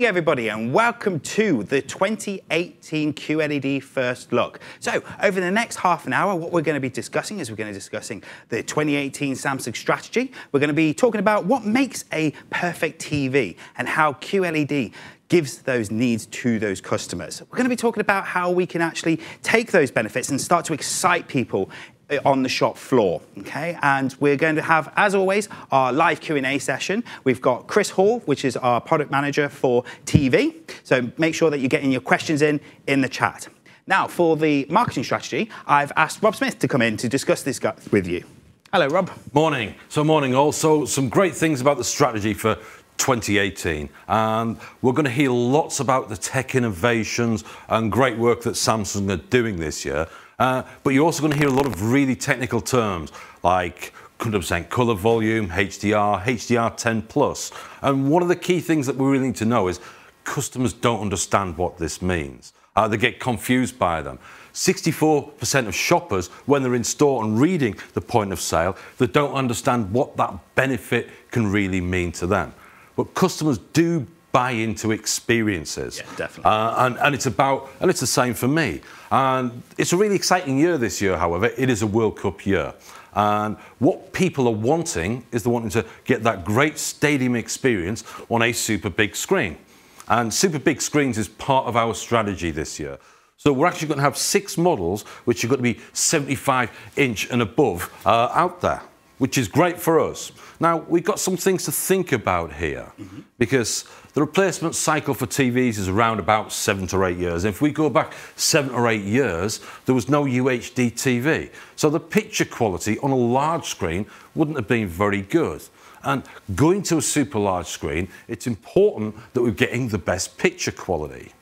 everybody, and welcome to the 2018 QLED First Look. So, over the next half an hour, what we're going to be discussing is the 2018 Samsung strategy. We're going to be talking about what makes a perfect TV and how QLED gives those needs to those customers. We're going to be talking about how we can actually take those benefits and start to excite people on the shop floor, okay? And we're going to have, as always, our live Q&A session. We've got Chris Hall, which is our product manager for TV. So make sure that you're getting your questions in the chat. Now, for the marketing strategy, I've asked Rob Smith to come in to discuss this with you. Hello, Rob. Morning. So morning all. So some great things about the strategy for 2018, and we're going to hear lots about the tech innovations and great work that Samsung are doing this year. But you're also going to hear a lot of really technical terms like 100% colour volume, HDR, HDR10+. And one of the key things that we really need to know is customers don't understand what this means. They get confused by them. 64% of shoppers, when they're in store and reading the point of sale, they don't understand what that benefit can really mean to them. But customers do buy into experiences. Yeah, definitely. And it's the same for me. And it's a really exciting year this year, however. It is a World Cup year. And what people are wanting is they're wanting to get that great stadium experience on a super big screen. And super big screens is part of our strategy this year. So we're actually going to have 6 models which are going to be 75-inch and above out there, which is great for us. Now, we've got some things to think about here, because the replacement cycle for TVs is around about 7 to 8 years. And if we go back 7 or 8 years, there was no UHD TV. So the picture quality on a large screen wouldn't have been very good. And going to a super large screen, it's important that we're getting the best picture quality.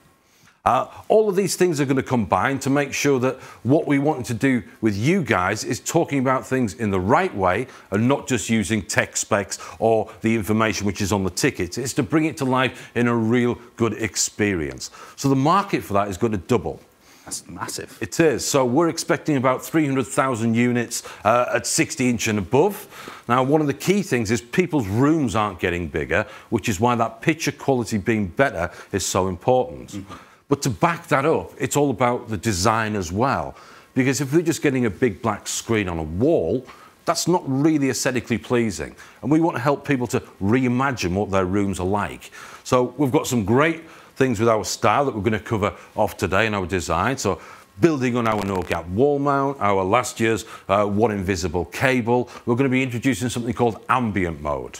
All of these things are going to combine to make sure that what we want to do with you guys is talking about things in the right way and not just using tech specs or the information which is on the tickets. It's to bring it to life in a real good experience. So the market for that is going to double. That's massive. It is. So we're expecting about 300,000 units at 60-inch and above. Now, one of the key things is people's rooms aren't getting bigger, which is why that picture quality being better is so important. But to back that up, it's all about the design as well. Because if we're just getting a big black screen on a wall, that's not really aesthetically pleasing. And we want to help people to reimagine what their rooms are like. So we've got some great things with our style that we're going to cover off today in our design. So building on our no-gap wall mount, our last year's one invisible cable, we're going to be introducing something called ambient mode.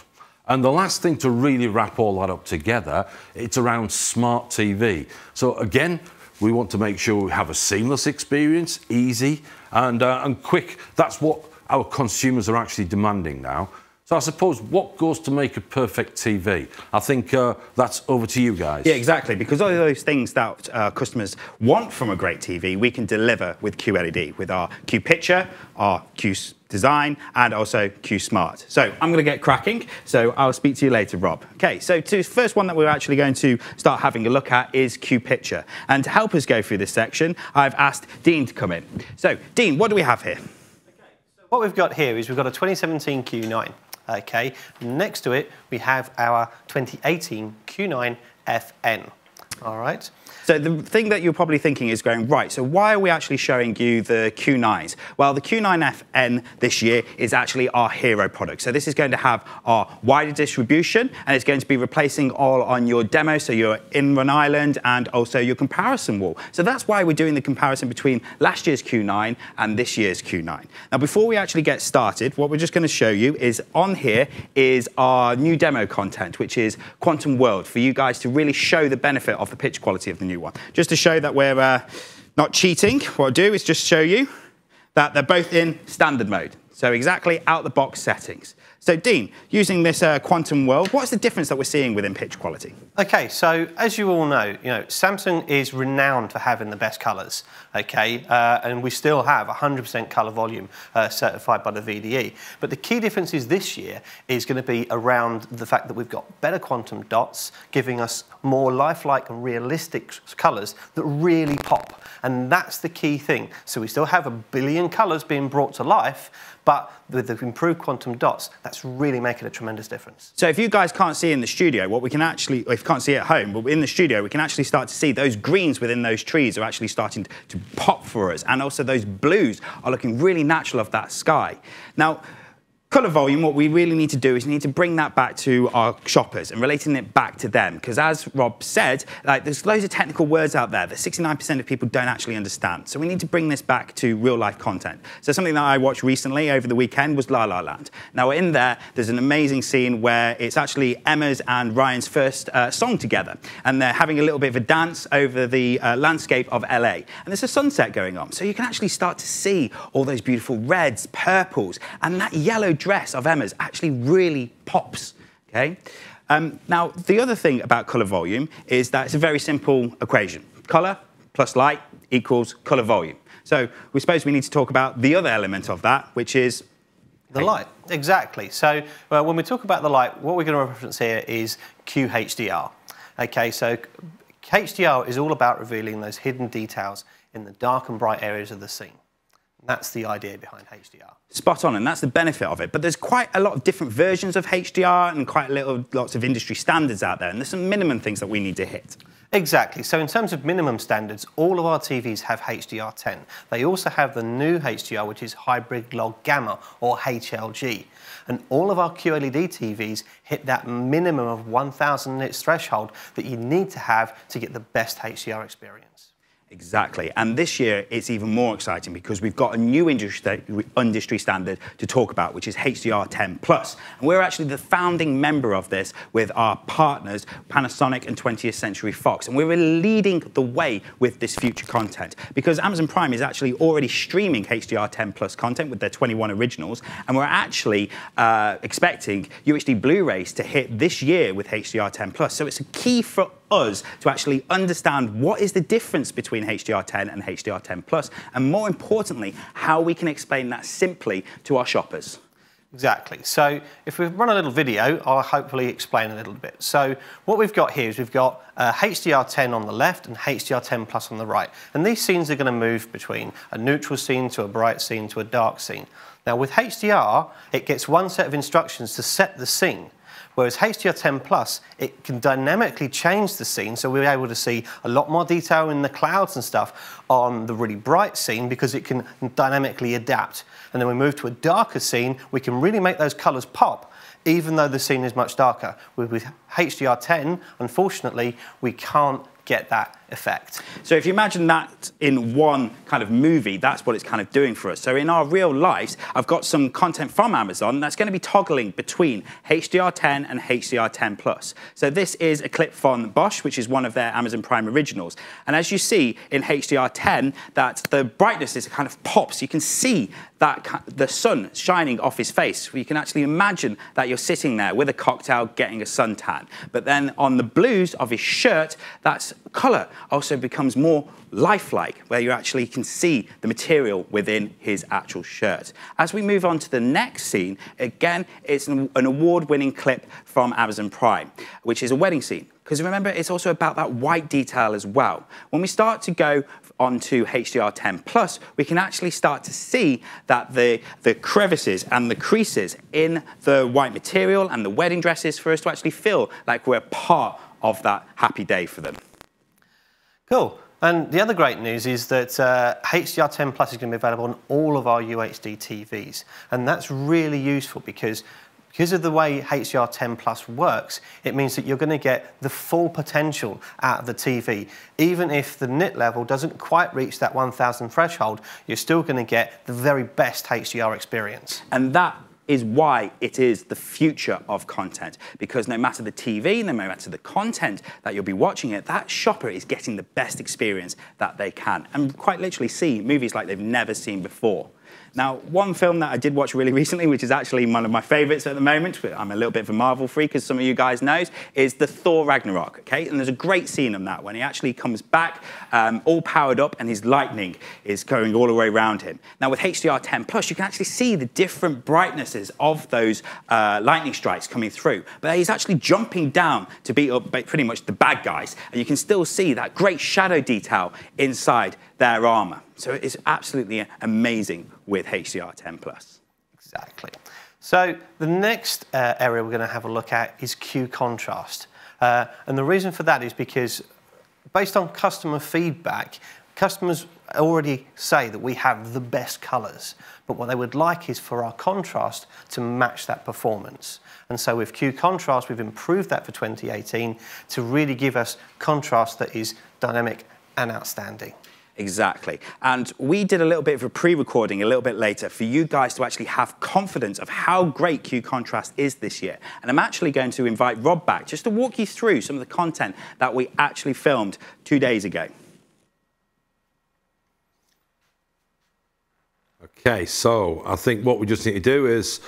And the last thing to really wrap all that up together, it's around smart TV. So again, we want to make sure we have a seamless experience, easy and quick. That's what our consumers are actually demanding now. So I suppose what goes to make a perfect TV? I think that's over to you guys. Yeah, exactly, because all of those things that customers want from a great TV, we can deliver with QLED, with our Q Picture, our Q Design, and also Q Smart. So I'm going to get cracking, so I'll speak to you later, Rob. Okay, so the first one that we're actually going to start having a look at is Q Picture. And to help us go through this section, I've asked Dean to come in. So, Dean, what do we have here? Okay, so what we've got here is we've got a 2017 Q9. Okay, next to it we have our 2018 Q9 FN. All right. So the thing that you're probably thinking is going, right, so why are we actually showing you the Q9s? Well, the Q9FN this year is actually our hero product. So this is going to have our wider distribution, and it's going to be replacing all on your demo, so your in-run island and also your comparison wall. So that's why we're doing the comparison between last year's Q9 and this year's Q9. Now, before we actually get started, what we're just going to show you is on here is our new demo content, which is Quantum World, for you guys to really show the benefit of the pitch quality of the new one. Just to show that we're not cheating, what I'll do is just show you that they're both in standard mode. So exactly out-the-box settings. So Dean, using this Quantum World, what's the difference that we're seeing within pitch quality? Okay, so as you all know, Samsung is renowned for having the best colours, okay, and we still have 100% colour volume certified by the VDE. But the key differences this year is going to be around the fact that we've got better quantum dots, giving us more lifelike and realistic colours that really pop. And that's the key thing. So we still have a billion colours being brought to life, but with the improved quantum dots, that's really making a tremendous difference. So if you guys can't see in the studio, what we can actually, if you can't see at home, but in the studio, we can actually start to see those greens within those trees are actually starting to pop for us. And also those blues are looking really natural of that sky. Now, colour volume, what we really need to do is we need to bring that back to our shoppers and relating it back to them. Because as Rob said, like, there's loads of technical words out there that 69% of people don't actually understand. So we need to bring this back to real life content. So something that I watched recently over the weekend was La La Land. Now in there's an amazing scene where it's actually Emma's and Ryan's first song together. And they're having a little bit of a dance over the landscape of LA. And there's a sunset going on. So you can actually start to see all those beautiful reds, purples, and that yellow dress of Emma's actually really pops, okay? Now, the other thing about colour volume is that it's a very simple equation. Colour plus light equals colour volume. So we suppose we need to talk about the other element of that, which is the light, exactly. So when we talk about the light, what we're going to reference here is QHDR. Okay, so HDR is all about revealing those hidden details in the dark and bright areas of the scene. That's the idea behind HDR. Spot on, and that's the benefit of it. But there's quite a lot of different versions of HDR and quite lots of industry standards out there, and there's some minimum things that we need to hit. Exactly. So in terms of minimum standards, all of our TVs have HDR10. They also have the new HDR, which is hybrid log gamma, or HLG. And all of our QLED TVs hit that minimum of 1,000 nits threshold that you need to have to get the best HDR experience. Exactly, and this year it's even more exciting because we've got a new industry standard to talk about, which is HDR10+. And we're actually the founding member of this with our partners, Panasonic and 20th Century Fox. And we're leading the way with this future content because Amazon Prime is actually already streaming HDR10+ content with their 21 originals. And we're actually expecting UHD Blu-rays to hit this year with HDR10+. So it's a key for us to actually understand what is the difference between HDR10 and HDR10+, and more importantly, how we can explain that simply to our shoppers. Exactly. So if we run a little video, I'll hopefully explain a little bit. So what we've got here is we've got HDR10 on the left and HDR10+ on the right. And these scenes are going to move between a neutral scene to a bright scene to a dark scene. Now with HDR, it gets one set of instructions to set the scene. Whereas HDR10+, it can dynamically change the scene, so we're able to see a lot more detail in the clouds and stuff on the really bright scene because it can dynamically adapt. And then we move to a darker scene, we can really make those colours pop, even though the scene is much darker. With HDR10, unfortunately, we can't get that effect. So if you imagine that in one kind of movie, that's what it's kind of doing for us. So in our real lives, I've got some content from Amazon that's going to be toggling between HDR10 and HDR10+. So this is a clip from Bosch, which is one of their Amazon Prime originals. And as you see in HDR10, that the brightness is kind of pops. You can see that the sun shining off his face. You can actually imagine that you're sitting there with a cocktail getting a suntan. But then on the blues of his shirt, that's colour also becomes more lifelike, where you actually can see the material within his actual shirt. As we move on to the next scene, again, it's an award-winning clip from Amazon Prime, which is a wedding scene. Because remember, it's also about that white detail as well. When we start to go onto HDR10+, we can actually start to see that the crevices and the creases in the white material and the wedding dresses for us to actually feel like we're part of that happy day for them. Cool. And the other great news is that HDR10+ is going to be available on all of our UHD TVs. And that's really useful because of the way HDR10+ works, it means that you're going to get the full potential out of the TV. Even if the nit level doesn't quite reach that 1,000 threshold, you're still going to get the very best HDR experience. And that is why it is the future of content, because no matter the TV, no matter the content that you'll be watching it, that shopper is getting the best experience that they can and quite literally see movies like they've never seen before. Now, one film that I did watch really recently, which is actually one of my favourites at the moment, I'm a little bit of a Marvel freak, as some of you guys know, is the Thor Ragnarok, okay? And there's a great scene in that when he actually comes back all powered up and his lightning is going all the way around him. Now, with HDR10+, you can actually see the different brightnesses of those lightning strikes coming through. But he's actually jumping down to beat up pretty much the bad guys. And you can still see that great shadow detail inside their armor. So it's absolutely amazing with HDR10 Plus. Exactly. So the next area we're going to have a look at is Q contrast. And the reason for that is because based on customer feedback, customers already say that we have the best colours, but what they would like is for our contrast to match that performance. And so with Q contrast, we've improved that for 2018 to really give us contrast that is dynamic and outstanding. Exactly. And we did a little bit of a pre-recording a little bit later for you guys to actually have confidence of how great Q Contrast is this year. And I'm actually going to invite Rob back just to walk you through some of the content that we actually filmed 2 days ago. Okay, so I think what we just need to do is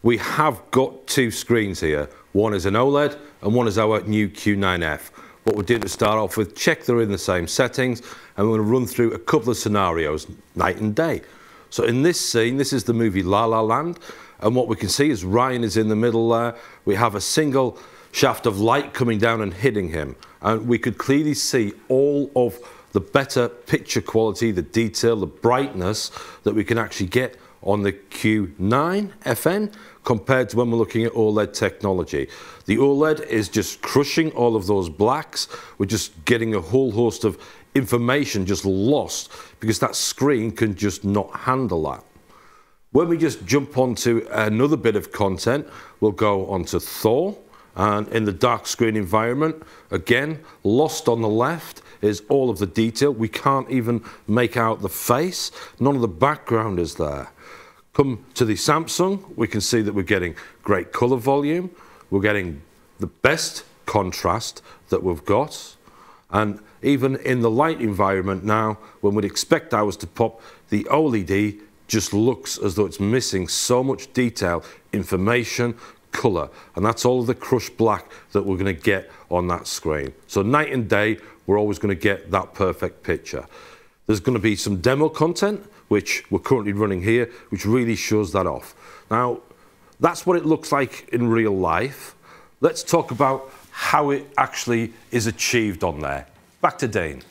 we have got two screens here. One is an OLED and one is our new Q9F. What we're doing to start off with, check they're in the same settings, and we're going to run through a couple of scenarios, night and day. So in this scene, this is the movie La La Land, and what we can see is Ryan is in the middle there. We have a single shaft of light coming down and hitting him, and we could clearly see all of the better picture quality, the detail, the brightness that we can actually get on the Q9 FN compared to when we're looking at OLED technology. The OLED is just crushing all of those blacks. We're just getting a whole host of information just lost because that screen can just not handle that. When we just jump onto another bit of content, we'll go onto Thor, and in the dark screen environment, again, lost on the left is all of the detail. We can't even make out the face. None of the background is there. Come to the Samsung, we can see that we're getting great color volume. We're getting the best contrast that we've got. And even in the light environment now, when we'd expect ours to pop, the OLED just looks as though it's missing so much detail, information, color. And that's all of the crushed black that we're going to get on that screen. So night and day, we're always going to get that perfect picture. There's going to be some demo content, which we're currently running here, which really shows that off. Now, that's what it looks like in real life. Let's talk about how it actually is achieved on there. Back to Dane.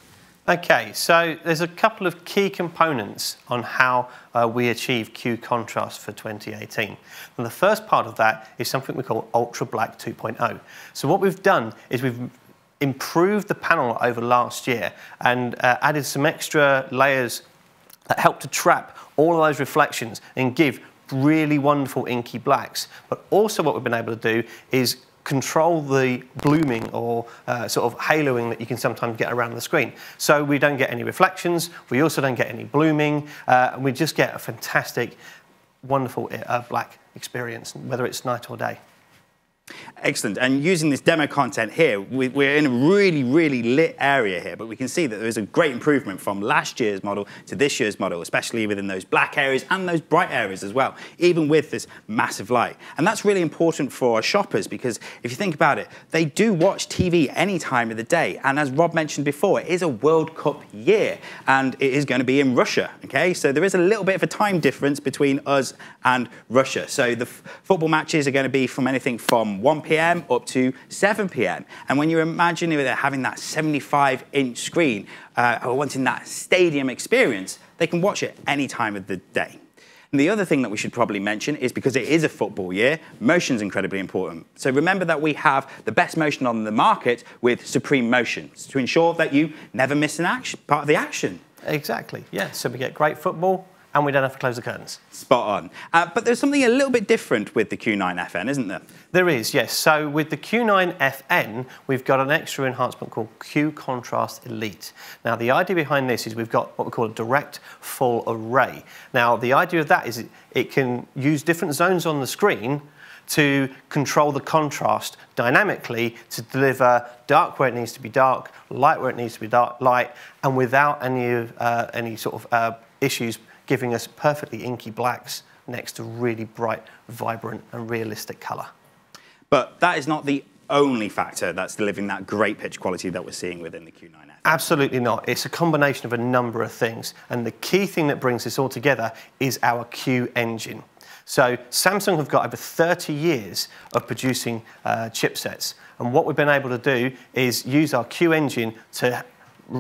Okay, so there's a couple of key components on how we achieve Q contrast for 2018. And the first part of that is something we call Ultra Black 2.0. So what we've done is we've improved the panel over last year and added some extra layers that help to trap all of those reflections and give really wonderful inky blacks. But also what we've been able to do is control the blooming or sort of haloing that you can sometimes get around the screen. So we don't get any reflections, we also don't get any blooming, and we just get a fantastic, wonderful black experience, whether it's night or day. Excellent. And using this demo content here, we're in a really, really lit area here, but we can see that there is a great improvement from last year's model to this year's model, especially within those black areas and those bright areas as well, even with this massive light. And that's really important for our shoppers because if you think about it, they do watch TV any time of the day. And as Rob mentioned before, it is a World Cup year and it is going to be in Russia, okay? So there is a little bit of a time difference between us and Russia. So the football matches are going to be from anything from 1 p.m. up to 7 p.m. And when you imagine having that 75-inch screen or wanting that stadium experience, they can watch it any time of the day. And the other thing that we should probably mention is because it is a football year, motion is incredibly important. So remember that we have the best motion on the market with Supreme Motions to ensure that you never miss an part of the action. Exactly, yeah. So we get great football and we don't have to close the curtains. Spot on. But there's something a little bit different with the Q9 FN, isn't there? There is, yes. So with the Q9 FN, we've got an extra enhancement called Q Contrast Elite. Now, the idea behind this is we've got what we call a direct full array. Now, the idea of that is it can use different zones on the screen to control the contrast dynamically to deliver dark where it needs to be dark, light where it needs to be light, and without any sort of issues giving us perfectly inky blacks next to really bright, vibrant and realistic colour. But that is not the only factor that's delivering that great pitch quality that we're seeing within the Q9F. Absolutely not. It's a combination of a number of things. And the key thing that brings this all together is our Q engine. So Samsung have got over 30 years of producing chipsets. And what we've been able to do is use our Q engine to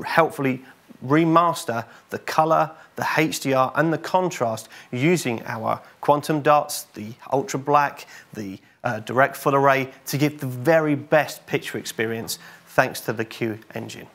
helpfully remaster the colour, the HDR and the contrast using our quantum dots, the ultra black, the direct full array to give the very best picture experience thanks to the Q engine.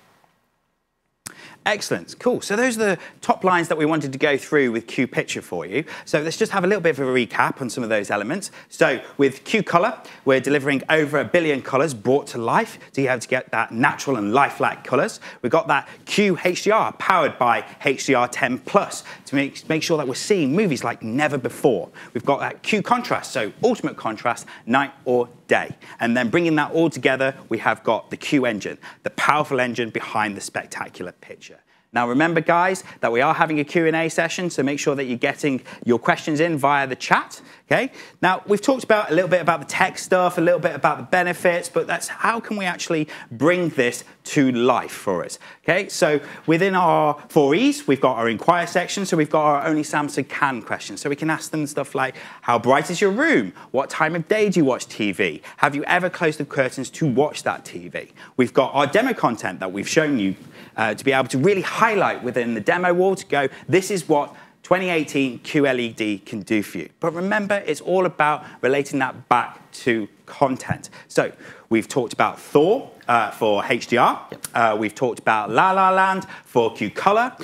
Excellent, cool. So those are the top lines that we wanted to go through with Q Picture for you. So let's just have a little bit of a recap on some of those elements. So with Q Color, we're delivering over 1 billion colors brought to life to be able to get that natural and lifelike colors. We've got that Q HDR powered by HDR10 Plus to make sure that we're seeing movies like never before. We've got that Q Contrast, so ultimate contrast, night or day. And then bringing that all together, we have got the Q engine, the powerful engine behind the spectacular picture. Now remember guys that we are having a Q&A session, so make sure that you're getting your questions in via the chat, okay? Now we've talked about a little bit about the tech stuff, a little bit about the benefits, but that's how can we actually bring this to life for us, okay? So within our 4Es, we've got our inquire section, so we've got our only Samsung can questions, so we can ask them stuff like, how bright is your room? What time of day do you watch TV? Have you ever closed the curtains to watch that TV? We've got our demo content that we've shown you to be able to really highlight within the demo wall to go, this is what 2018 QLED can do for you. But remember, it's all about relating that back to content. So we've talked about Thor for HDR. We've talked about La La Land for Q Color.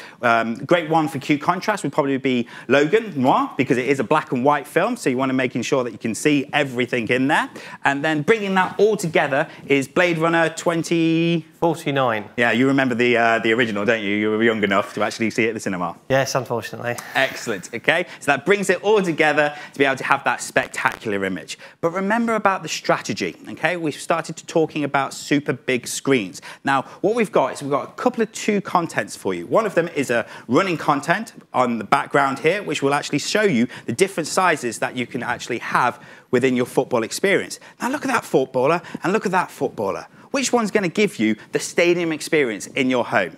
Great one for Q Contrast would probably be Logan Noir, because it is a black and white film, so you want to making sure that you can see everything in there. And then bringing that all together is Blade Runner 2049. Yeah, you remember the original, don't you? You were young enough to actually see it at the cinema. Yes, unfortunately. Excellent, okay? So that brings it all together to be able to have that spectacular image. But remember about the strategy, okay? We've started to talking about super big screens. Now, what we've got is we've got a couple of two contents for you. One of them is a running content on the background here, which will actually show you the different sizes that you can actually have within your football experience. Now, look at that footballer and look at that footballer. Which one's going to give you the stadium experience in your home?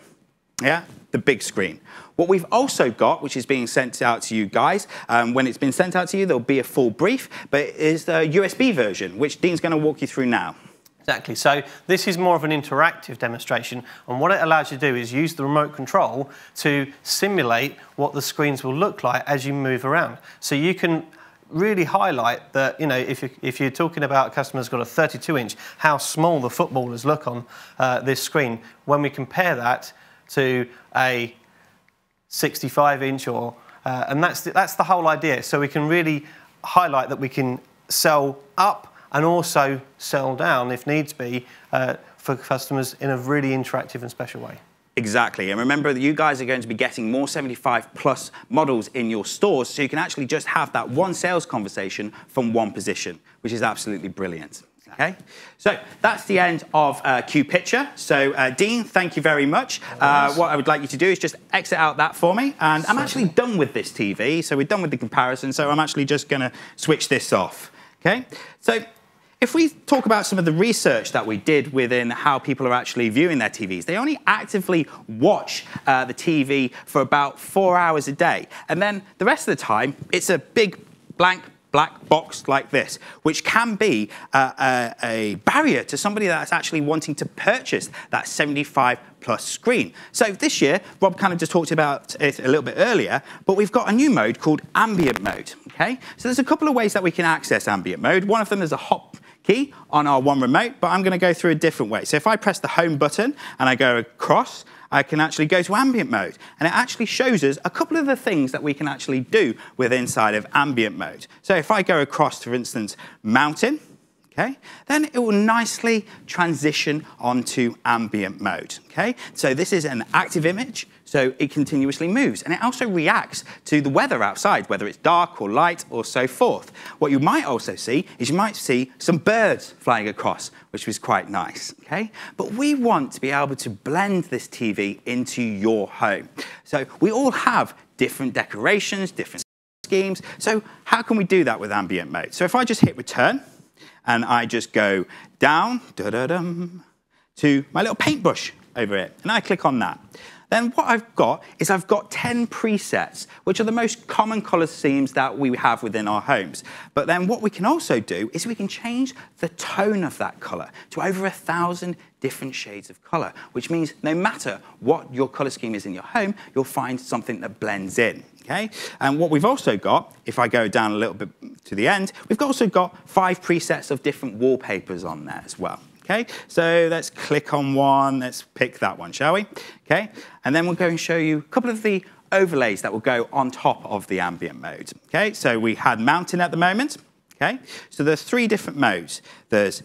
Yeah, the big screen. What we've also got, which is being sent out to you guys, when it's been sent out to you, there'll be a full brief, but it is the USB version, which Dean's going to walk you through now. Exactly. So this is more of an interactive demonstration, and what it allows you to do is use the remote control to simulate what the screens will look like as you move around. So you can really highlight that, you know, if you're talking about a customer's got a 32-inch, how small the footballers look on this screen when we compare that to a 65-inch or and that's the whole idea. So we can really highlight that we can sell up and also sell down if needs be for customers in a really interactive and special way. Exactly, and remember that you guys are going to be getting more 75 plus models in your stores, so you can actually just have that one sales conversation from one position, which is absolutely brilliant. Okay, so that's the end of Q Picture. So Dean, thank you very much. What I would like you to do is just exit out that for me, and I'm actually done with this TV, so we're done with the comparison, so I'm actually just going to switch this off. Okay, so if we talk about some of the research that we did within how people are actually viewing their TVs, they only actively watch the TV for about 4 hours a day. And then the rest of the time, it's a big blank black box like this, which can be a barrier to somebody that's actually wanting to purchase that 75 plus screen. So this year, Rob kind of just talked about it a little bit earlier, but we've got a new mode called ambient mode, okay? So there's a couple of ways that we can access ambient mode. One of them is a hot key on our one remote, but I'm going to go through a different way. So if I press the home button and I go across, I can actually go to ambient mode, and it actually shows us a couple of the things that we can actually do with inside of ambient mode. So if I go across, for instance, mountain, okay, then it will nicely transition onto ambient mode, okay? So this is an active image, so it continuously moves, and it also reacts to the weather outside, whether it's dark or light or so forth. What you might also see is you might see some birds flying across, which was quite nice, okay? But we want to be able to blend this TV into your home. So we all have different decorations, different schemes, so how can we do that with ambient mode? So if I just hit return, and I just go down to my little paintbrush over it, and I click on that. Then what I've got is I've got 10 presets, which are the most common color schemes that we have within our homes. But then what we can also do is we can change the tone of that color to over 1,000 different shades of color, which means no matter what your color scheme is in your home, you'll find something that blends in. Okay? And what we've also got, if I go down a little bit to the end, we've also got 5 presets of different wallpapers on there as well. Okay, so let's click on one. Let's pick that one, shall we? Okay, and then we'll go and show you a couple of the overlays that will go on top of the ambient mode. Okay, so we had mountain at the moment. Okay, so there's 3 different modes. There's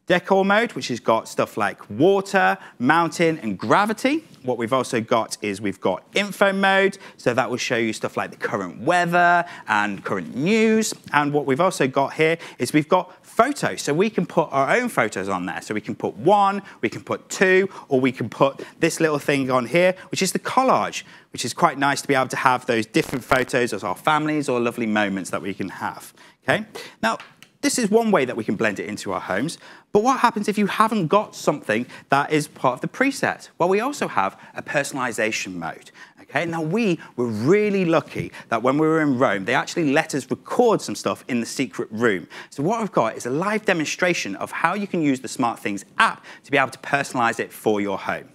decor mode, which has got stuff like water, mountain, and gravity. What we've also got is we've got info mode, so that will show you stuff like the current weather and current news. And what we've also got here is we've got photos, so we can put our own photos on there. So we can put 1, we can put 2, or we can put this little thing on here, which is the collage, which is quite nice to be able to have those different photos of our families or lovely moments that we can have. Okay, now this is one way that we can blend it into our homes, but what happens if you haven't got something that is part of the preset? Well, we also have a personalization mode. Okay, now we were really lucky that when we were in Rome, they actually let us record some stuff in the secret room. So what I've got is a live demonstration of how you can use the SmartThings app to be able to personalize it for your home.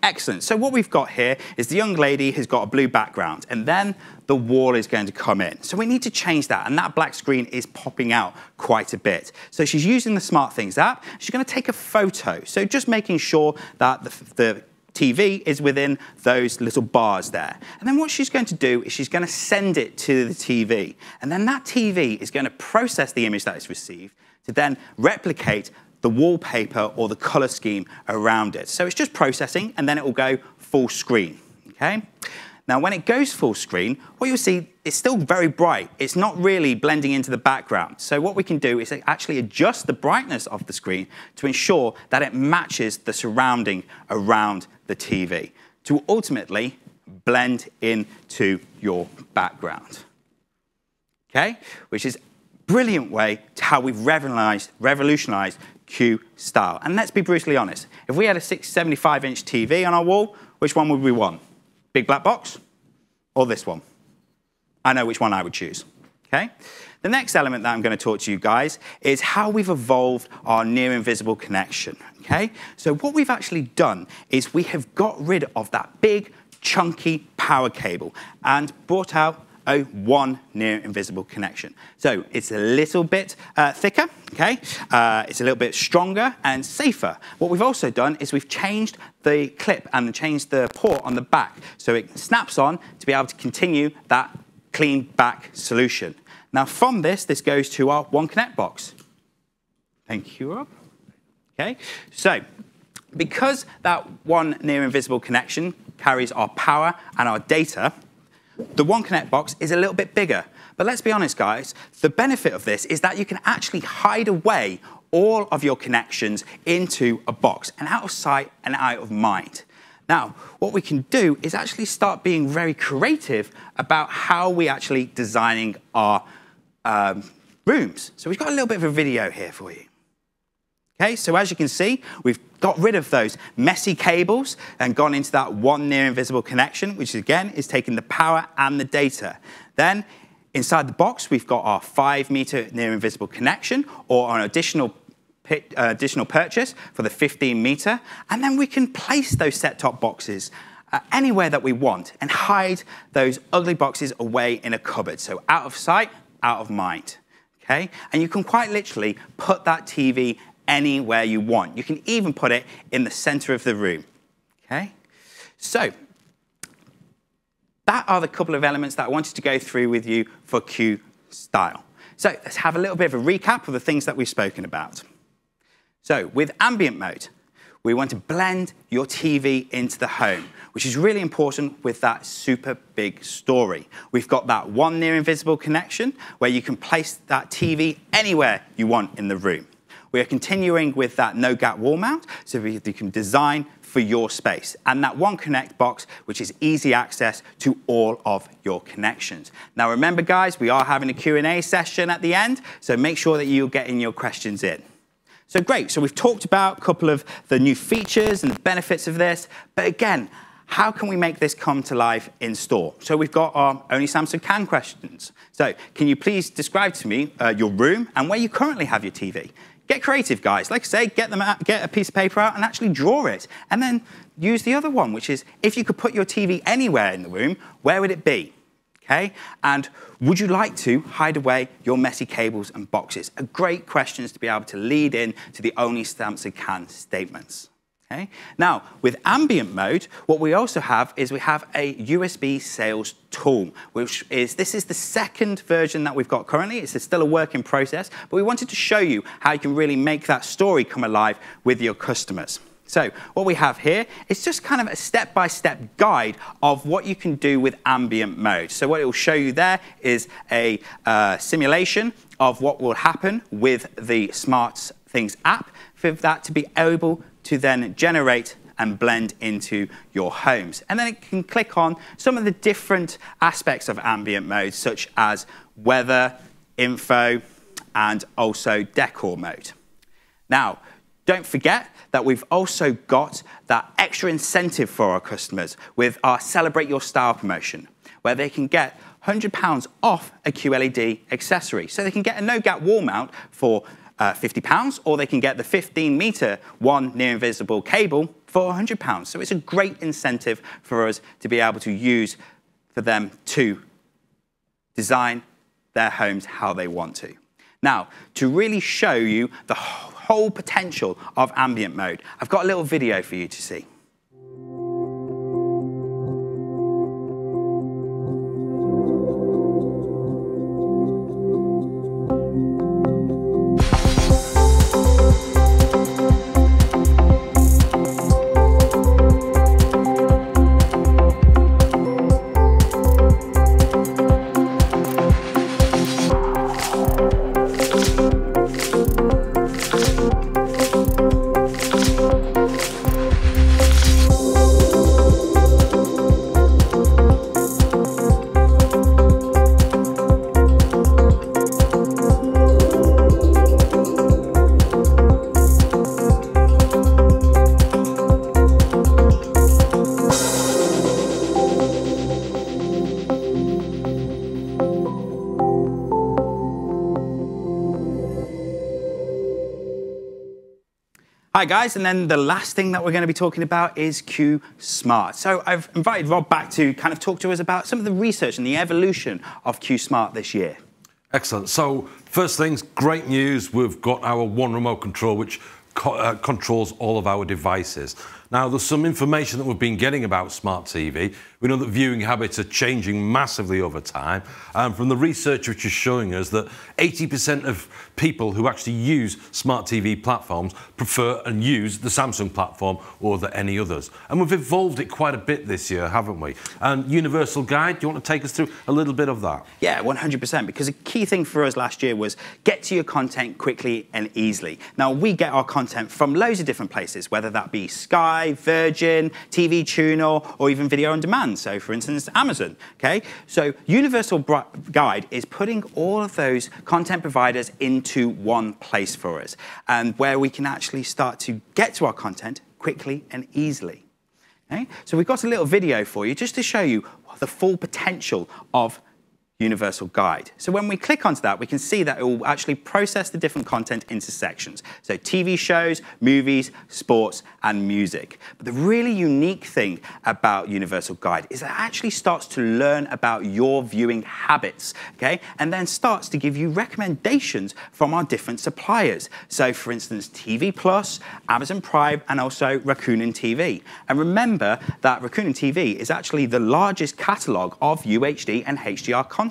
Excellent. So what we've got here is the young lady has got a blue background, and then the wall is going to come in. So we need to change that, and that black screen is popping out quite a bit. So she's using the SmartThings app. She's going to take a photo. So just making sure that the TV is within those little bars there. And then what she's going to do is she's going to send it to the TV. And then that TV is going to process the image that is received to then replicate the wallpaper or the color scheme around it. So it's just processing, and then it will go full screen. Okay? Now, when it goes full screen, what you'll see is still very bright. It's not really blending into the background. So what we can do is actually adjust the brightness of the screen to ensure that it matches the surrounding around the TV to ultimately blend into your background. Okay? Which is a brilliant way to how we've revolutionized Q style. And let's be brutally honest. If we had a 675-inch TV on our wall, which one would we want? Big black box or this one? I know which one I would choose. Okay? The next element that I'm going to talk to you guys is how we've evolved our near invisible connection. Okay? So what we've actually done is we have got rid of that big, chunky power cable and brought out a 1 near invisible connection. So it's a little bit thicker, okay? It's a little bit stronger and safer. What we've also done is we've changed the clip and changed the port on the back so it snaps on to be able to continue that clean back solution. Now from this goes to our One Connect box. Thank you, Rob. Okay, so because that 1 near invisible connection carries our power and our data, the One Connect box is a little bit bigger. But let's be honest, guys, the benefit of this is that you can actually hide away all of your connections into a box and out of sight and out of mind. Now, what we can do is actually start being very creative about how we actually designing our rooms. So we've got a little bit of a video here for you. Okay, so as you can see, we've got rid of those messy cables and gone into that 1 near invisible connection, which again is taking the power and the data. Then inside the box, we've got our 5-meter near invisible connection or an additional purchase for the 15-meter. And then we can place those set-top boxes anywhere that we want and hide those ugly boxes away in a cupboard. So out of sight, out of mind. Okay, and you can quite literally put that TV anywhere you want. You can even put it in the center of the room. Okay? So, that are the couple of elements that I wanted to go through with you for Q style. So, let's have a little bit of a recap of the things that we've spoken about. So, with ambient mode, we want to blend your TV into the home, which is really important with that super big story. We've got that 1 near invisible connection where you can place that TV anywhere you want in the room. We are continuing with that no-gap wall mount, so you can design for your space. And that One Connect box, which is easy access to all of your connections. Now remember, guys, we are having a Q&A session at the end, so make sure that you're getting your questions in. So great, so we've talked about a couple of the new features and the benefits of this, but again, how can we make this come to life in store? So we've got our Only Samsung Can questions. So can you please describe to me your room and where you currently have your TV? Get creative, guys. Like I say, get a piece of paper out and actually draw it. And then use the other one, which is, if you could put your TV anywhere in the room, where would it be? Okay? And would you like to hide away your messy cables and boxes? A great questions to be able to lead in to the Only Samsung Can statements. Okay? Now, with ambient mode, what we also have is we have a USB sales tool, this is the second version that we've got currently. It's still a work in process, but we wanted to show you how you can really make that story come alive with your customers. So what we have here is just kind of a step-by-step guide of what you can do with ambient mode. So what it will show you there is a simulation of what will happen with the SmartThings app for that to be able to then generate and blend into your homes. And then it can click on some of the different aspects of ambient mode, such as weather, info, and also decor mode. Now, don't forget that we've also got that extra incentive for our customers with our Celebrate Your Style promotion, where they can get £100 off a QLED accessory. So they can get a no-gap wall mount for £50, or they can get the 15-meter one near-invisible cable for £100. So it's a great incentive for us to be able to use for them to design their homes how they want to. Now, to really show you the whole potential of ambient mode, I've got a little video for you to see. Hi guys, and then the last thing that we're going to be talking about is Q Smart. So I've invited Rob back to kind of talk to us about some of the research and the evolution of Q Smart this year. Excellent. So first things, great news, we've got our one remote control which controls all of our devices. Now, there's some information that we've been getting about smart TV. We know that viewing habits are changing massively over time. From the research which is showing us that 80% of people who actually use smart TV platforms prefer and use the Samsung platform over any others. And we've evolved it quite a bit this year, haven't we? And Universal Guide, do you want to take us through a little bit of that? Yeah, 100%, because a key thing for us last year was get to your content quickly and easily. Now, we get our content from loads of different places, whether that be Sky, Virgin, TV Tuner, or even video on demand. So, for instance, Amazon. Okay, so Universal Guide is putting all of those content providers into one place for us, and where we can actually start to get to our content quickly and easily. Okay? So we've got a little video for you just to show you the full potential of Universal Guide. So when we click onto that, we can see that it will actually process the different content into sections. So TV shows, movies, sports, and music. But the really unique thing about Universal Guide is it actually starts to learn about your viewing habits, okay? And then starts to give you recommendations from our different suppliers. So for instance, TV Plus, Amazon Prime, and also Rakuten TV. And remember that Rakuten TV is actually the largest catalog of UHD and HDR content.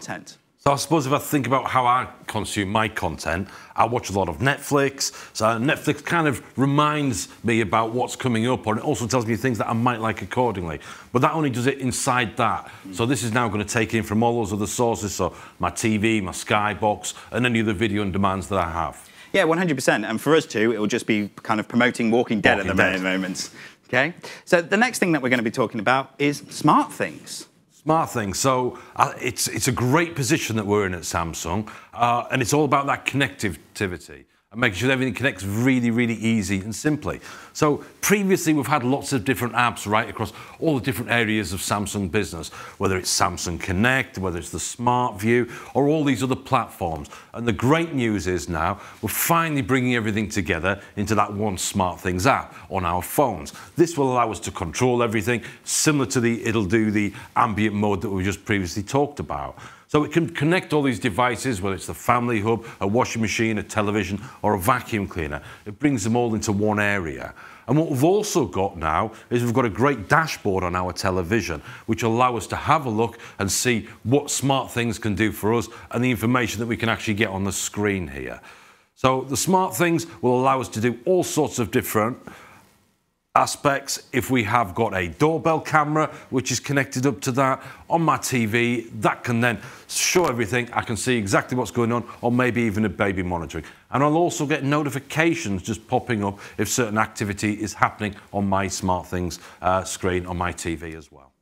So I suppose if I think about how I consume my content, I watch a lot of Netflix. So Netflix kind of reminds me about what's coming up, or it also tells me things that I might like accordingly. But that only does it inside that. So this is now going to take in from all those other sources, so my TV, my Sky box, and any other video on demands that I have. Yeah, 100%. And for us too, it will just be kind of promoting Walking Dead at the moment. Okay. So the next thing that we're going to be talking about is SmartThings. SmartThings. So it's a great position that we're in at Samsung, and it's all about that connectivity. and making sure that everything connects really, really easy and simply. So previously we've had lots of different apps right across all the different areas of Samsung business, whether it's Samsung Connect, whether it's the Smart View, or all these other platforms. And the great news is now we're finally bringing everything together into that one SmartThings app on our phones. This will allow us to control everything, similar to it'll do the ambient mode that we just previously talked about. So it can connect all these devices, whether it's the family hub, a washing machine, a television, or a vacuum cleaner. It brings them all into one area. And what we've also got now is we've got a great dashboard on our television, which will allow us to have a look and see what SmartThings can do for us and the information that we can actually get on the screen here. So the SmartThings will allow us to do all sorts of different aspects. If we have got a doorbell camera which is connected up to that on my TV, that can then show everything. I can see exactly what's going on, or maybe even a baby monitoring. And I'll also get notifications just popping up if certain activity is happening on my SmartThings screen on my TV as well.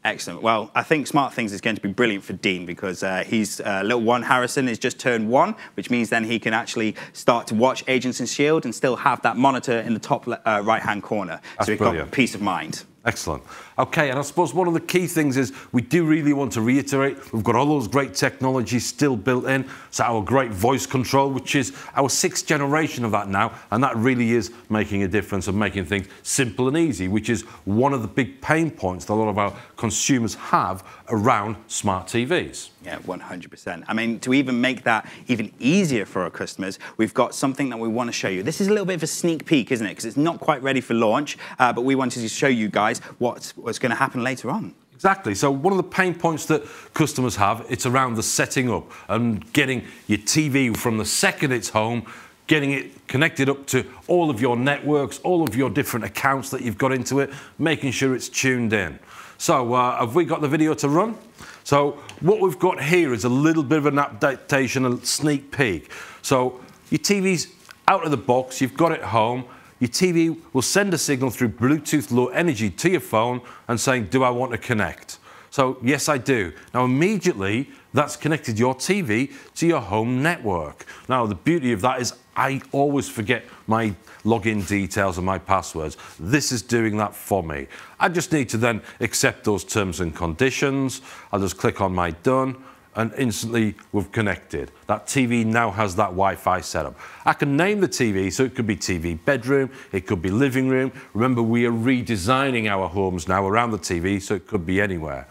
Excellent. Well, I think SmartThings is going to be brilliant for Dean because he's little one, Harrison, has just turned 1, which means then he can actually start to watch Agents of S.H.I.E.L.D. and still have that monitor in the top right-hand corner. That's so we've got peace of mind. Excellent. Okay, and I suppose one of the key things is we do really want to reiterate we've got all those great technologies still built in. So our great voice control, which is our 6th generation of that now, and that really is making a difference and making things simple and easy, which is one of the big pain points that a lot of our consumers have around smart TVs. Yeah, 100%. I mean, to even make that even easier for our customers, we've got something that we want to show you. This is a little bit of a sneak peek, isn't it? Because it's not quite ready for launch, but we wanted to show you guys what's going to happen later on. Exactly. So one of the pain points that customers have, it's around the setting up and getting your TV from the second it's home, getting it connected up to all of your networks, all of your different accounts that you've got into it, making sure it's tuned in. So have we got the video to run? So what we've got here is a little bit of an adaptation, a sneak peek. So your TV's out of the box, you've got it home, your TV will send a signal through Bluetooth Low Energy to your phone and saying, do I want to connect? So yes, I do. Now immediately that's connected your TV to your home network. Now the beauty of that is I always forget my login details and my passwords. This is doing that for me. I just need to then accept those terms and conditions. I'll just click on my done and instantly we've connected. That TV now has that Wi-Fi setup. I can name the TV, so it could be TV bedroom, it could be living room. Remember, we are redesigning our homes now around the TV, so it could be anywhere.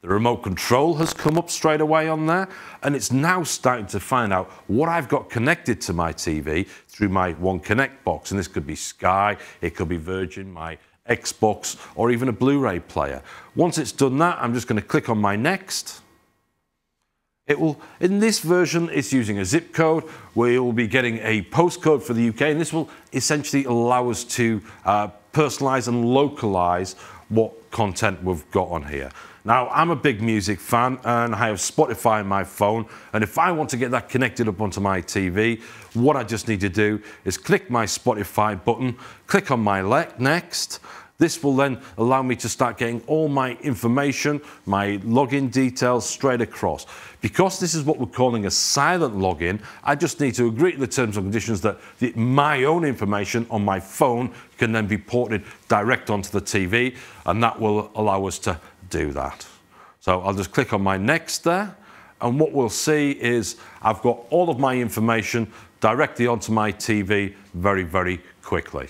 The remote control has come up straight away on there, and it's now starting to find out what I've got connected to my TV through my One Connect box, and this could be Sky, it could be Virgin, my Xbox, or even a Blu-ray player. Once it's done that, I'm just going to click on my next. It will, in this version, it's using a zip code. We will be getting a postcode for the UK, and this will essentially allow us to personalize and localize what content we've got on here. Now, I'm a big music fan, and I have Spotify on my phone, and if I want to get that connected up onto my TV, what I just need to do is click my Spotify button, click on my next. This will then allow me to start getting all my information, my login details straight across. Because this is what we're calling a silent login, I just need to agree to the terms and conditions that my own information on my phone can then be ported direct onto the TV, and that will allow us to do that. So I'll just click on my next there, and what we'll see is I've got all of my information directly onto my TV very, very quickly.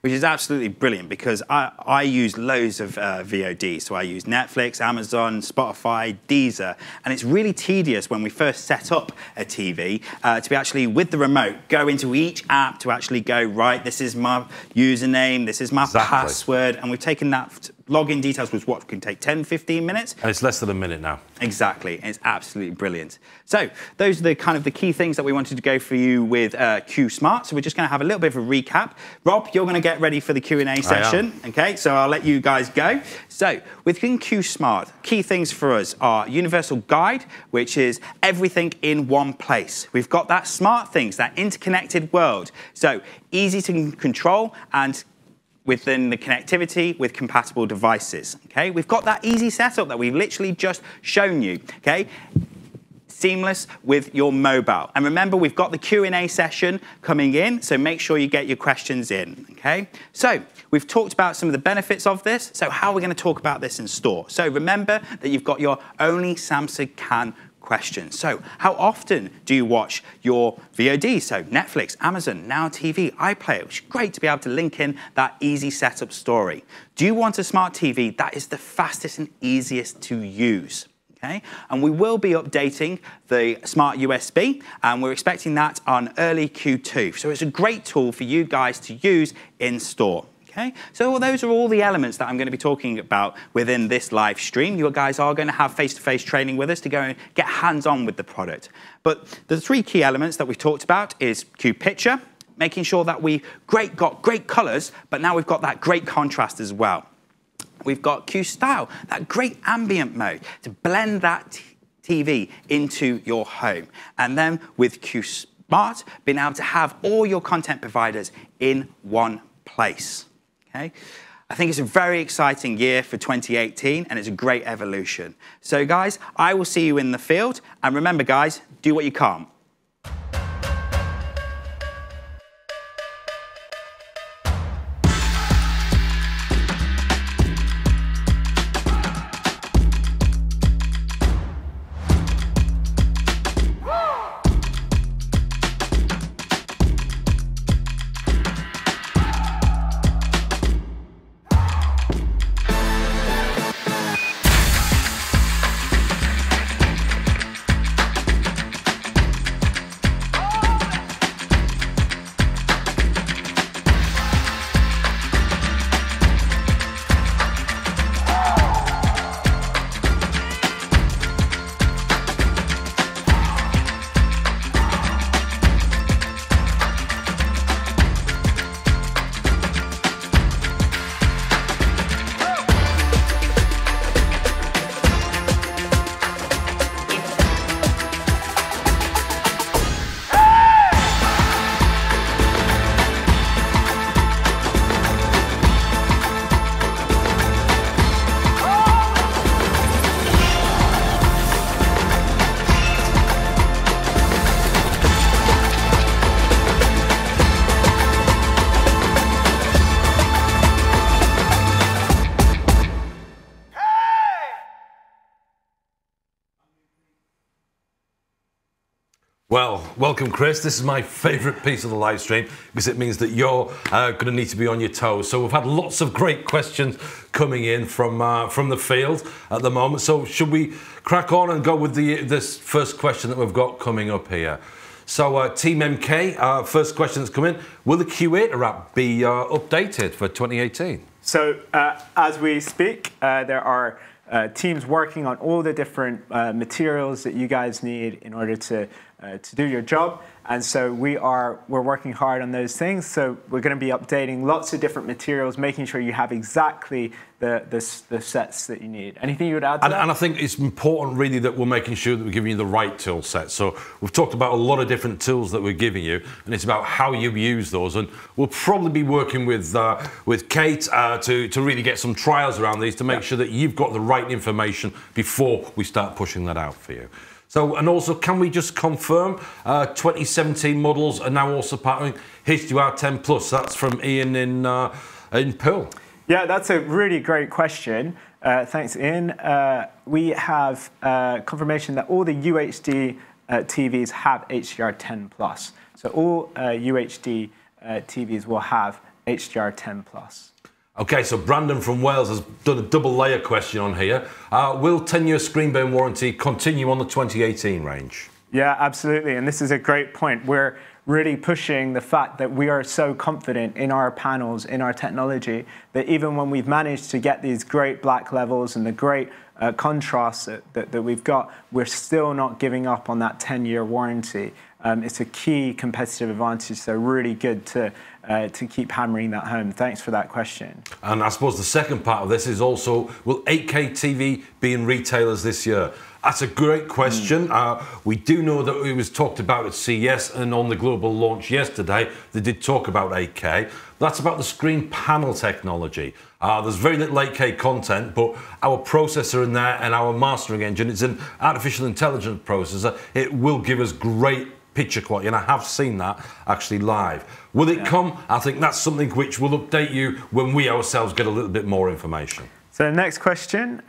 Which is absolutely brilliant because I use loads of VOD. So I use Netflix, Amazon, Spotify, Deezer. And it's really tedious when we first set up a TV to be actually, with the remote, go into each app to actually go, right, this is my username, this is my password. And we've taken that login details, was what can take 10, 15 minutes. And it's less than a minute now. Exactly. It's absolutely brilliant. So those are the kind of the key things that we wanted to go for you with Q Smart. So we're just going to have a little bit of a recap. Rob, you're going to get ready for the Q&A session. Okay, so I'll let you guys go. So within Q Smart, key things for us are universal guide, which is everything in one place. We've got that SmartThings, that interconnected world. So easy to control and within the connectivity with compatible devices. Okay, we've got that easy setup that we've literally just shown you. Okay, seamless with your mobile. And remember, we've got the Q&A session coming in, so make sure you get your questions in, okay? So we've talked about some of the benefits of this, so how are we going to talk about this in store? So remember that you've got your Only Samsung Can questions. So how often do you watch your VOD? So Netflix, Amazon, Now TV, iPlayer, which is great to be able to link in that easy setup story. Do you want a smart TV that is the fastest and easiest to use? Okay? And we will be updating the Smart USB, and we're expecting that on early Q2. So it's a great tool for you guys to use in store. Okay? So those are all the elements that I'm going to be talking about within this live stream. You guys are going to have face-to-face training with us to go and get hands-on with the product. But the three key elements that we've talked about is Q Picture, making sure that we got great colors, but now we've got that great contrast as well. We've got Q Style, that great ambient mode to blend that TV into your home. And then with Q Smart, being able to have all your content providers in one place. Okay? I think it's a very exciting year for 2018, and it's a great evolution. So guys, I will see you in the field. And remember guys, do what you can't. Well, welcome, Chris. This is my favourite piece of the live stream because it means that you're going to need to be on your toes. So we've had lots of great questions coming in from the field at the moment. So should we crack on and go with this first question that we've got coming up here? So Team MK, first question that's come in, will the Q8 app be updated for 2018? So as we speak, there are teams working on all the different materials that you guys need in order to do your job, and so we're working hard on those things. So we're going to be updating lots of different materials, making sure you have exactly the sets that you need. Anything you would add to that? And I think it's important really that we're making sure that we're giving you the right tool set. So we've talked about a lot of different tools that we're giving you, and it's about how you use those. And we'll probably be working with Kate to really get some trials around these to make sure that you've got the right information before we start pushing that out for you. So, and also, can we just confirm 2017 models are now also partnering HDR10 Plus? That's from Ian in Pearl. Yeah, that's a really great question. Thanks, Ian. We have confirmation that all the UHD TVs have HDR10 Plus. So all UHD TVs will have HDR10 Plus. Okay, so Brandon from Wales has done a double layer question on here. Will 10-year screen burn warranty continue on the 2018 range? Yeah, absolutely. And this is a great point. We're really pushing the fact that we are so confident in our panels, in our technology, that even when we've managed to get these great black levels and the great contrast that we've got, we're still not giving up on that 10-year warranty. It's a key competitive advantage, so really good to to keep hammering that home. Thanks for that question. And I suppose the second part of this is also, will 8K TV be in retailers this year? That's a great question. We do know that it was talked about at CES and on the global launch yesterday. They did talk about 8K. That's about the screen panel technology. There's very little 8K content, but our processor in there and our mastering engine, it's an artificial intelligence processor. It will give us great picture quality, and I have seen that actually live. Will it come? I think that's something which will update you when we ourselves get a little bit more information. So the next question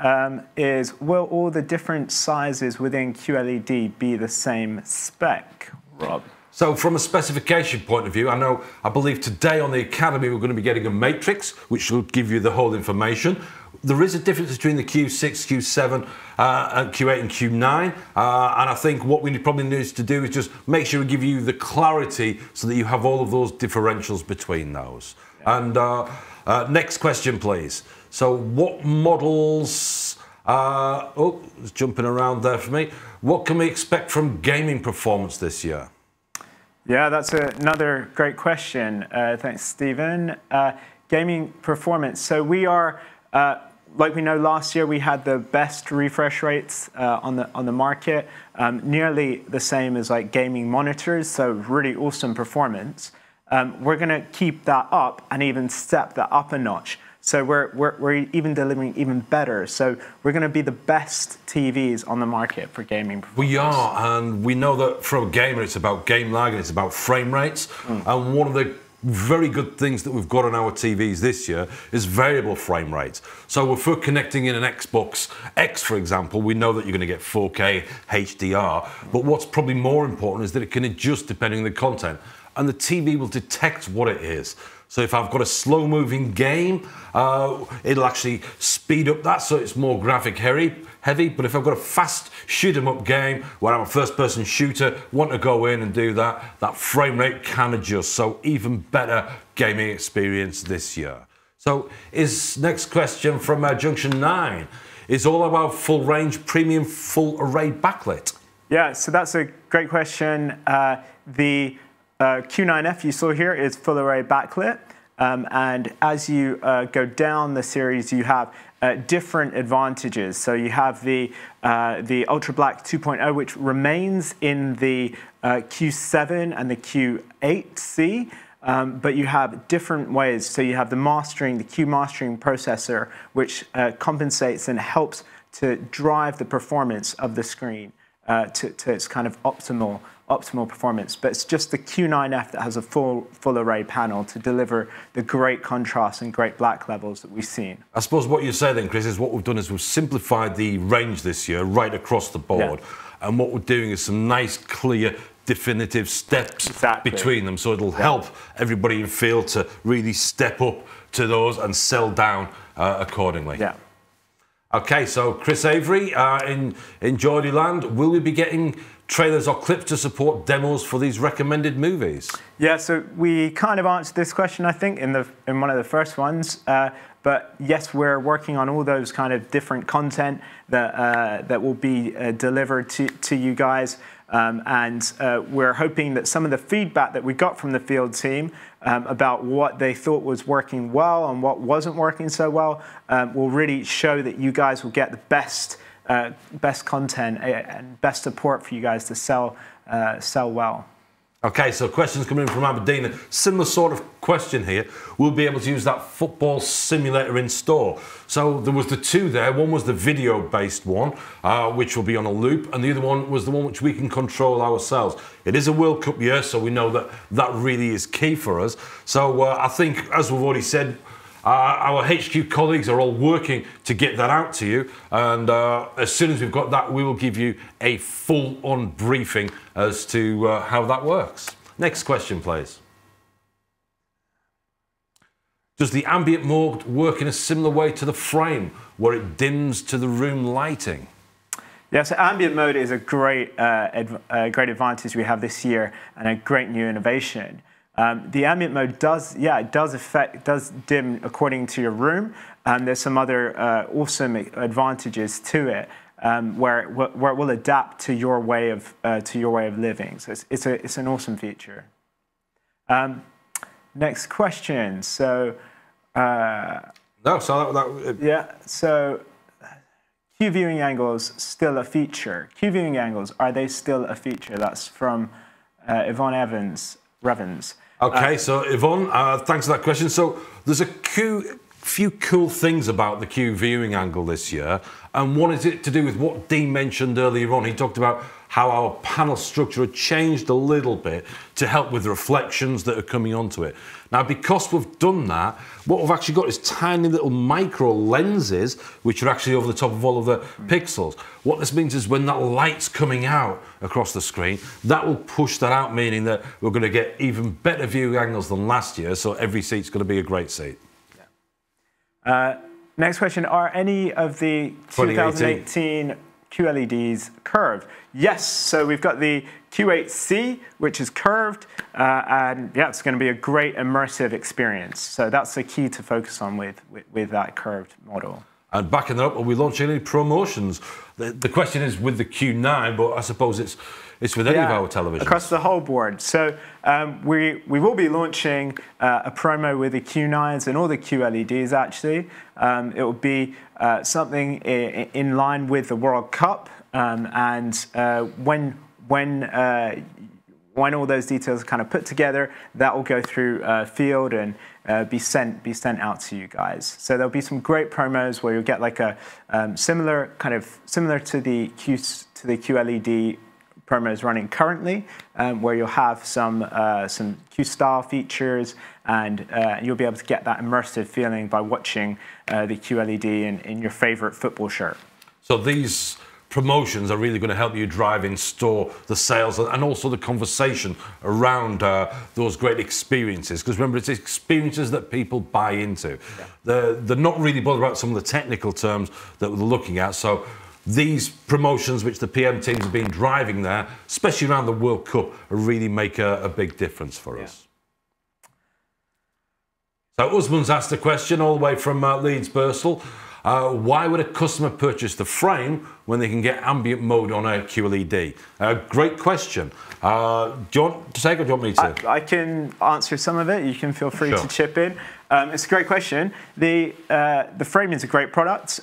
is, will all the different sizes within QLED be the same spec, Rob? So from a specification point of view, I believe today on the Academy we're going to be getting a matrix, which will give you the whole information. There is a difference between the Q6, Q7, and Q8 and Q9. And I think what we probably need to do is just make sure we give you the clarity so that you have all of those differentials between those. Yeah. And next question, please. So what models... it's jumping around there for me. What can we expect from gaming performance this year? Yeah, that's another great question. Thanks, Stephen. Gaming performance. So we are, like we know, last year we had the best refresh rates on the market, nearly the same as like gaming monitors. So really awesome performance. We're going to keep that up and even step that up a notch. So we're even delivering even better. So we're going to be the best TVs on the market for gaming performance. We are, and we know that for a gamer it's about game lag and it's about frame rates. And one of the very good things that we've got on our TVs this year is variable frame rates. So if we're connecting in an Xbox X, for example, we know that you're going to get 4K HDR. But what's probably more important is that it can adjust depending on the content. And the TV will detect what it is. So if I've got a slow-moving game, it'll actually speed up that so it's more graphic heavy. But if I've got a fast shoot-'em-up game where I'm a first-person shooter, want to go in and do that, that frame rate can adjust. So even better gaming experience this year. So next question from Junction 9 is all about full-range premium full-array backlit. Yeah, so that's a great question. The Q9F you saw here is full array backlit, and as you go down the series, you have different advantages. So you have the Ultra Black 2.0, which remains in the Q7 and the Q8C, but you have different ways. So you have the Q mastering processor, which compensates and helps to drive the performance of the screen to its kind of optimal performance. But it's just the Q9F that has a full array panel to deliver the great contrast and great black levels that we've seen. I suppose what you say then, Chris, is what we've done is we've simplified the range this year right across the board. Yeah. And what we're doing is some nice, clear, definitive steps between them. So it'll help everybody in field to really step up to those and sell down accordingly. Yeah. Okay, so Chris Avery in Geordie Land, will we be getting trailers or clips to support demos for these recommended movies? Yeah, so we kind of answered this question, I think, in one of the first ones. But yes, we're working on all those kind of different content that will be delivered to you guys. And we're hoping that some of the feedback that we got from the field team about what they thought was working well and what wasn't working so well will really show that you guys will get the best content and best support for you guys to sell well. Okay, so questions coming in from Aberdeen. A similar sort of question here. We'll be able to use that football simulator in store. So there was the two there. One was the video-based one, which will be on a loop, and the other one was the one which we can control ourselves. It is a World Cup year, so we know that that really is key for us. So I think, as we've already said, our HQ colleagues are all working to get that out to you, and as soon as we've got that, we will give you a full-on briefing as to how that works. Next question, please. Does the ambient mode work in a similar way to the frame, where it dims to the room lighting? Yeah, so ambient mode is a great advantage we have this year and a great new innovation. The ambient mode does dim according to your room. There's some other awesome advantages to it, where it will adapt to your way of living. So it's an awesome feature. next question. So, No, so yeah, so Q viewing angles still a feature. Q viewing angles, are they still a feature? That's from Yvonne Revens. Okay, so Yvonne, thanks for that question. So there's a few cool things about the Q viewing angle this year, and one is it to do with what Dean mentioned earlier on. He talked about how our panel structure had changed a little bit to help with the reflections that are coming onto it. Now, because we've done that, what we've actually got is tiny little micro lenses, which are actually over the top of all of the pixels. What this means is when that light's coming out across the screen, that will push that out, meaning that we're going to get even better viewing angles than last year, so every seat's going to be a great seat. Next question, are any of the 2018 QLEDs curved? Yes, so we've got the Q8C, which is curved, and yeah, it's going to be a great immersive experience. So that's the key to focus on with that curved model. And backing that up, are we launching any promotions? The question is with the Q9, but I suppose it's with any of our televisions. Across the whole board. So we will be launching a promo with the Q9s and all the QLEDs actually. It will be something in line with the World Cup, and when all those details are kind of put together, that will go through field and be sent out to you guys. So there'll be some great promos where you'll get like a similar to the QLED promos running currently, where you'll have some Q-style features, and you'll be able to get that immersive feeling by watching the QLED in your favorite football shirt. So these promotions are really going to help you drive in store the sales and also the conversation around those great experiences, because remember, it's experiences that people buy into. Yeah. They're not really bothered about some of the technical terms that we're looking at. So these promotions, which the PM teams have been driving there, especially around the World Cup, really make a big difference for us. So Usman's asked a question all the way from Leeds, Bursell. Why would a customer purchase the frame when they can get ambient mode on a QLED? Great question. Do you want to take it or do you want me to? I can answer some of it. You can feel free to chip in. It's a great question. The frame is a great product.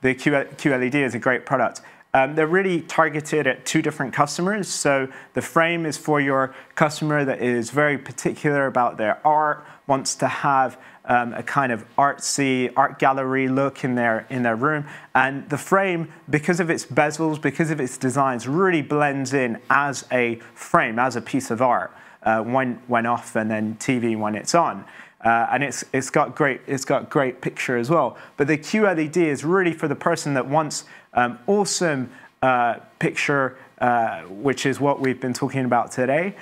The QLED is a great product. They're really targeted at two different customers. So the frame is for your customer that is very particular about their art, wants to have a kind of artsy art gallery look in their room. And the frame, because of its bezels, because of its designs, really blends in as a frame, as a piece of art, when off, and then TV when it's on. And it's got great picture as well. But the QLED is really for the person that wants awesome picture, which is what we've been talking about today.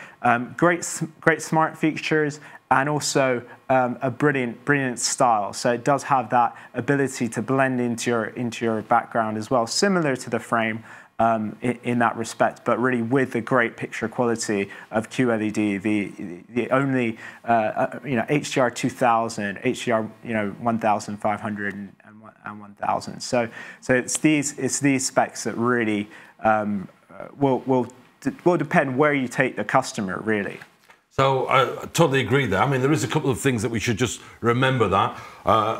Great smart features, and also a brilliant style. So it does have that ability to blend into your background as well, similar to the frame. In that respect, but really with the great picture quality of QLED, the only HDR 2000, HDR 1500 and 1000. So it's these specs that really will depend where you take the customer really. So I totally agree there. I mean, there is a couple of things that we should just remember that.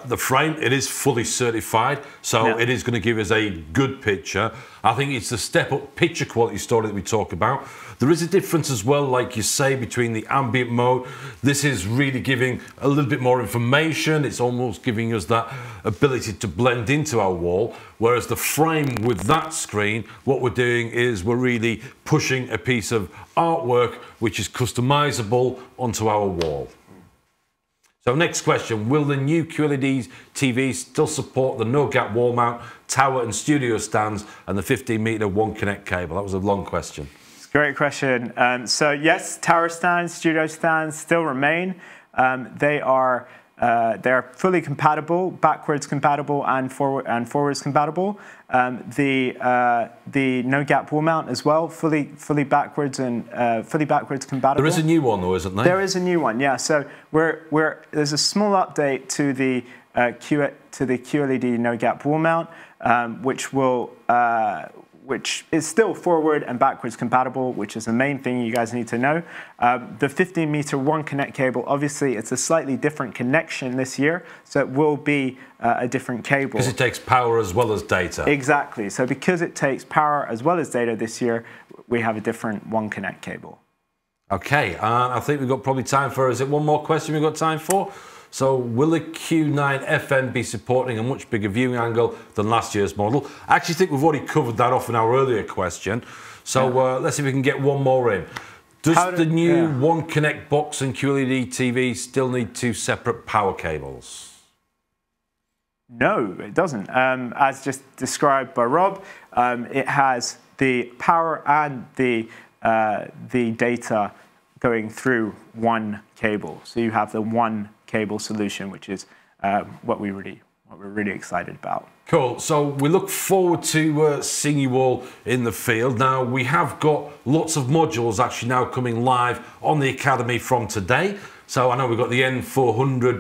The frame, it is fully certified, so it is going to give us a good picture. I think it's the step-up picture quality story that we talk about. There is a difference as well, like you say, between the ambient mode. This is really giving a little bit more information. It's almost giving us that ability to blend into our wall, whereas the frame with that screen, what we're doing is we're really pushing a piece of artwork which is customizable onto our wall. So next question, will the new QLED TVs still support the no-gap wall mount, tower and studio stands and the 15-meter One Connect cable? That was a long question. It's a great question. So yes, tower stands, studio stands still remain. They're fully compatible, backwards compatible and forwards compatible. The no gap wall mount as well, fully backwards and fully backwards compatible. There is a new one though, isn't there? There is a new one, yeah. So there's a small update to the QLED no gap wall mount, which will which is still forward and backwards compatible, which is the main thing you guys need to know. The 15-meter One Connect cable, obviously, it's a slightly different connection this year, so it will be a different cable. Because it takes power as well as data. Exactly. So because it takes power as well as data this year, we have a different One Connect cable. Okay, and I think we've got probably time for, is it one more question we've got time for? So will the Q9 FN be supporting a much bigger viewing angle than last year's model? I actually think we've already covered that off in our earlier question. So let's see if we can get one more in. Does the new One Connect box and QLED TV still need 2 separate power cables? No, it doesn't. As just described by Rob, it has the power and the data going through one cable. So you have the one cable solution, which is what we're really excited about. Cool. So we look forward to seeing you all in the field. Now, we have got lots of modules actually now coming live on the Academy from today. So I know we've got the N400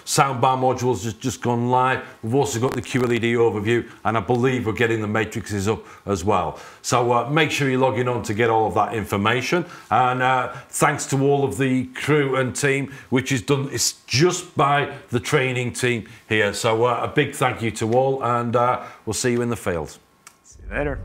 soundbar modules just gone live. We've also got the QLED overview, and I believe we're getting the matrices up as well. So make sure you're logging on to get all of that information. And thanks to all of the crew and team, which is done it's just by the training team here. So a big thank you to all, and we'll see you in the field. See you later.